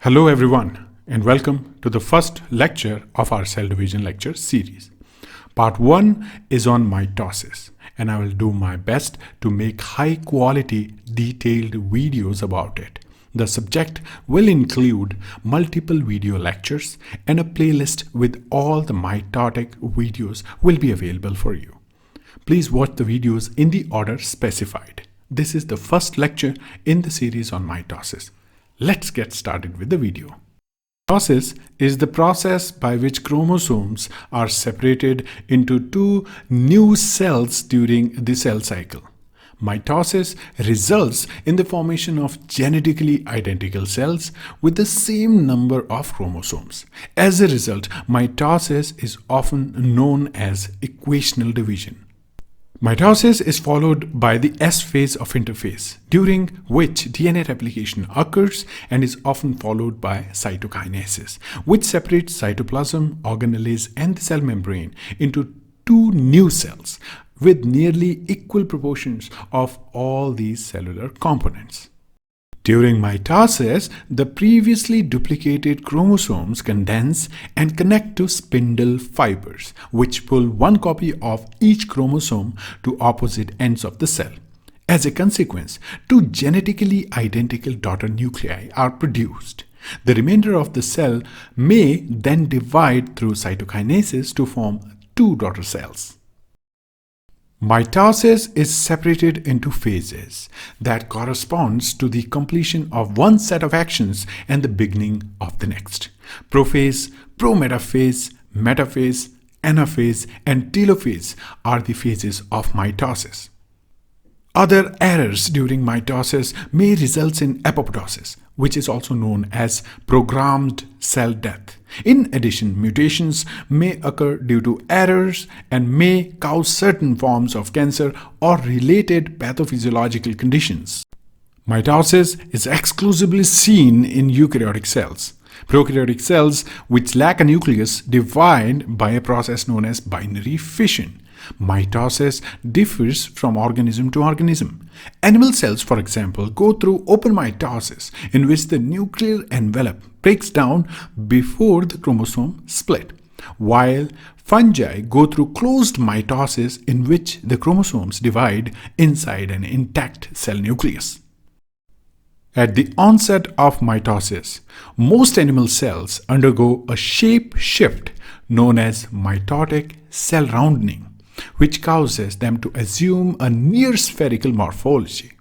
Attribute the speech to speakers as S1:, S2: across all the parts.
S1: Hello everyone, and welcome to the first lecture of our cell division lecture series. Part 1 is on mitosis, and I will do my best to make high quality detailed videos about it. The subject will include multiple video lectures, and a playlist with all the mitotic videos will be available for you. Please watch the videos in the order specified. This is the first lecture in the series on mitosis. Let's get started with the video. Mitosis is the process by which chromosomes are separated into two new cells during the cell cycle. Mitosis results in the formation of genetically identical cells with the same number of chromosomes. As a result, mitosis is often known as equational division. Mitosis is followed by the S phase of interphase, during which DNA replication occurs and is often followed by cytokinesis, which separates cytoplasm, organelles, and the cell membrane into two new cells with nearly equal proportions of all these cellular components. During mitosis, the previously duplicated chromosomes condense and connect to spindle fibers, which pull one copy of each chromosome to opposite ends of the cell. As a consequence, two genetically identical daughter nuclei are produced. The remainder of the cell may then divide through cytokinesis to form two daughter cells. Mitosis is separated into phases that corresponds to the completion of one set of actions and the beginning of the next. Prophase, prometaphase, metaphase, anaphase, and telophase are the phases of mitosis. Other errors during mitosis may result in apoptosis, which is also known as programmed cell death. In addition, mutations may occur due to errors and may cause certain forms of cancer or related pathophysiological conditions. Mitosis is exclusively seen in eukaryotic cells. Prokaryotic cells, which lack a nucleus, divide by a process known as binary fission. Mitosis differs from organism to organism. Animal cells, for example, go through open mitosis, in which the nuclear envelope breaks down before the chromosome split, while fungi go through closed mitosis, in which the chromosomes divide inside an intact cell nucleus. At the onset of mitosis, most animal cells undergo a shape shift known as mitotic cell rounding, which causes them to assume a near spherical morphology.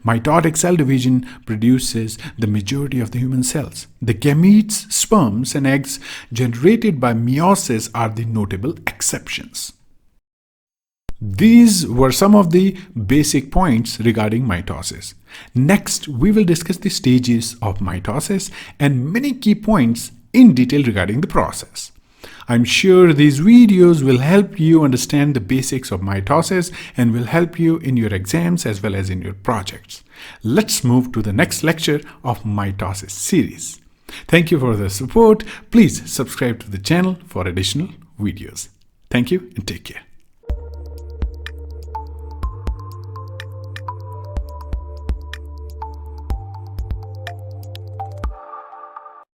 S1: Mitotic cell division produces the majority of the human cells. The gametes, sperms, and eggs generated by meiosis are the notable exceptions. These were some of the basic points regarding mitosis. Next, we will discuss the stages of mitosis and many key points in detail regarding the process. I'm sure these videos will help you understand the basics of mitosis and will help you in your exams as well as in your projects. Let's move to the next lecture of mitosis series. Thank you for the support. Please subscribe to the channel for additional videos. Thank you and take care.